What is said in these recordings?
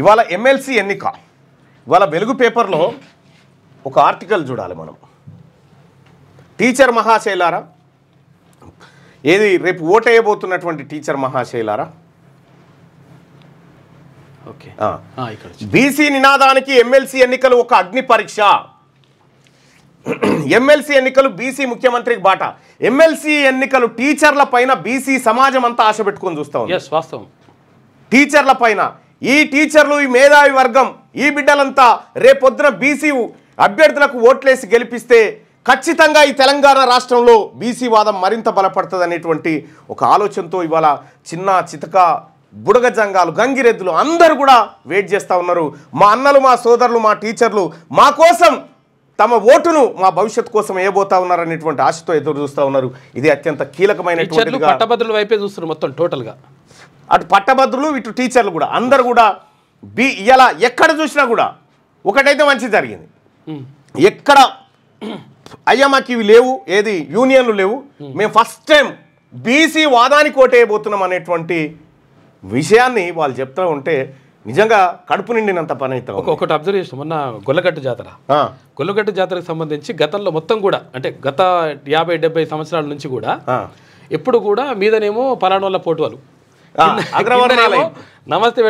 ఇవాళ ఎమ్మెల్సీ ఎన్నిక. ఇవాళ వెలుగు పేపర్లో ఒక ఆర్టికల్ చూడాలి మనం. టీచర్ మహాశైలారా, ఏది రేపు ఓటేయబోతున్నటువంటి టీచర్ మహాశైలారా, ఓకే బీసీ నినాదానికి ఎమ్మెల్సీ ఎన్నికలు ఒక అగ్ని పరీక్ష. ఎమ్మెల్సీ ఎన్నికలు బీసీ ముఖ్యమంత్రికి బాట. ఎమ్మెల్సీ ఎన్నికలు టీచర్ల పైన బీసీ సమాజం అంతా ఆశ పెట్టుకొని చూస్తా ఉంది. వాస్తవం. టీచర్ల పైన, ఈ టీచర్లు, ఈ మేధావి వర్గం, ఈ బిడ్డలంతా రేపొద్దున బీసీ అభ్యర్థులకు ఓట్లేసి గెలిపిస్తే ఖచ్చితంగా ఈ తెలంగాణ రాష్ట్రంలో బీసీ వాదం మరింత బలపడుతుంది అనేటువంటి ఒక ఆలోచనతో ఇవాళ చిన్న చితక బుడగ జంగాలు, గంగిరెద్దులు అందరూ కూడా వెయిట్ చేస్తూ ఉన్నారు. మా అన్నలు, మా సోదరులు, మా టీచర్లు మా కోసం తమ ఓటును మా భవిష్యత్తు కోసం వేయబోతా ఉన్నారు అనేటువంటి ఆశతో ఎదురు చూస్తూ ఉన్నారు. ఇది అత్యంత కీలకమైనటువంటి పట్టభద్రుల వైపే చూస్తున్నారు మొత్తం టోటల్గా. అటు పట్టభద్రులు, ఇటు టీచర్లు కూడా అందరు కూడా ఇలా ఎక్కడ చూసినా కూడా ఒకటైతే మంచి జరిగింది. ఎక్కడ అయ్యా మాకు ఇవి లేవు, ఏది యూనియన్లు లేవు, మేము ఫస్ట్ టైం బీసీ వాదానికి ఓటేయబోతున్నాం అనేటువంటి విషయాన్ని వాళ్ళు చెప్తూ ఉంటే నిజంగా కడుపు నిండినంత పని అవుతాం. ఒకటి అబ్జర్వ్ చేసిన మొన్న గొల్లగట్టు జాతర, గొల్లగట్టు జాతరకు సంబంధించి గతంలో మొత్తం కూడా అంటే గత 50-70 సంవత్సరాల నుంచి కూడా ఎప్పుడు కూడా మీదనేమో పలానోళ్ళ ఫోటోలు, నమస్తే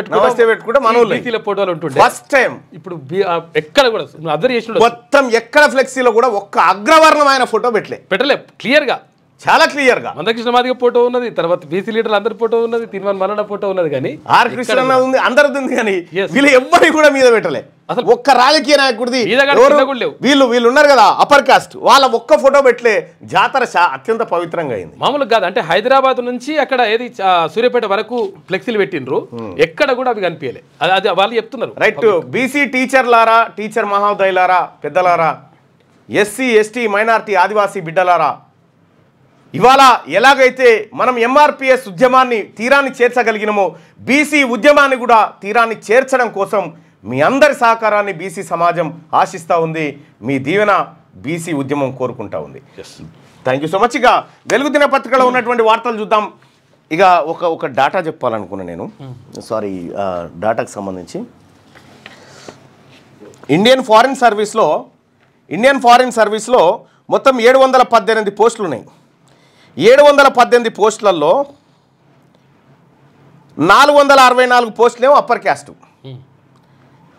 పెట్టుకుంటే మనోళ్ళ ఫోటోలు ఉంటుండే. ఫస్ట్ టైం ఇప్పుడు ఎక్కడ కూడా అబ్జర్వ్ చేసిన మొత్తం ఎక్కడ ఫ్లెక్సీలో కూడా ఒక్క అగ్రవర్ణమైన ఫోటో పెట్టలే క్లియర్గా, చాలా క్లియర్ గా మందకృష్ణ మాదిగ ఫోటో ఉన్నది, తర్వాత బీసీ లీడర్లు అందరి ఫోటో ఉన్నది, తిరుమల మల్లన్న ఫోటో ఉన్నది, కానీ ఆర్ కృష్ణ ఉంది, అందరిది ఉంది, కానీ వీళ్ళు ఎవ్వరి కూడా మీద పెట్టలే. అసలు ఒక్క రాజకీయ నాయకుడిది వీళ్ళు ఉన్నారు కదా అప్పర్ కాస్ట్, వాళ్ళ ఒక్క ఫోటో పెట్టలే. జాతర అత్యంత పవిత్రంగా అయింది. మామూలుగా కాదు అంటే హైదరాబాద్ నుంచి అక్కడ ఏది సూర్యాపేట వరకు ఫ్లెక్సీలు పెట్టిండ్రు, ఎక్కడ కూడా అవి కనిపించలే. అది వాళ్ళు చెప్తున్నారు. రైట్. బీసీ టీచర్లారా, టీచర్ మహోదయులారా, పెద్దలారా, ఎస్సీ ఎస్టీ మైనారిటీ ఆదివాసీ బిడ్డలారా, ఇవాళ ఎలాగైతే మనం ఎంఆర్పిఎస్ ఉద్యమాన్ని తీరాన్ని చేర్చగలిగినమో బీసీ ఉద్యమాన్ని కూడా తీరాన్ని చేర్చడం కోసం మీ అందరి సహకారాన్ని బీసీ సమాజం ఆశిస్తూ ఉంది. మీ దీవెన బీసీ ఉద్యమం కోరుకుంటా ఉంది. Thank you so much. ఇక వెలుగు దినపత్రికలో ఉన్నటువంటి వార్తలు చూద్దాం. ఇక ఒక డాటా చెప్పాలనుకున్నా నేను, సారీ, డాటాకు సంబంధించి ఇండియన్ ఫారిన్ సర్వీస్లో మొత్తం 718 పోస్టులు ఉన్నాయి. 718 పోస్టులలో 464 పోస్టులేమో అప్పర్ క్యాస్ట్,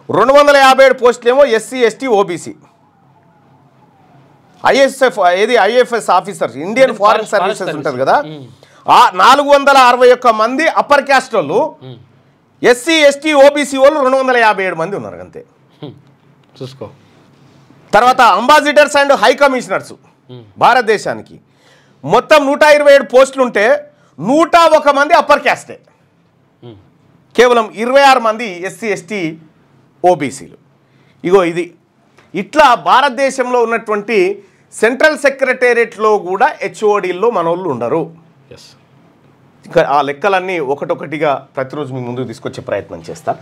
257 పోస్టులేమో SC ST OBC. IFS officers, Indian foreign services ఉంటుంది కదా, 461 మంది అప్పర్ క్యాస్ట్ వాళ్ళు, ఎస్సీ ఎస్టీ ఓబీసీ వాళ్ళు 257 మంది ఉన్నారు అంతే. చూసుకో. తర్వాత అంబాసిడర్స్ అండ్ హై కమిషనర్స్ భారతదేశానికి మొత్తం 127 పోస్టులు ఉంటే 101 మంది అప్పర్ క్యాస్టే, కేవలం 26 మంది ఎస్సీ ఎస్టీ ఓబీసీలు. ఇగో ఇది ఇట్లా భారతదేశంలో ఉన్నటువంటి సెంట్రల్ సెక్రటేరియట్లో కూడా హెచ్ఓడీల్లో మనోళ్ళు ఉండరు. ఇంకా ఆ లెక్కలన్నీ ఒకటొకటిగా ప్రతిరోజు మీ ముందుకు తీసుకొచ్చే ప్రయత్నం చేస్తా.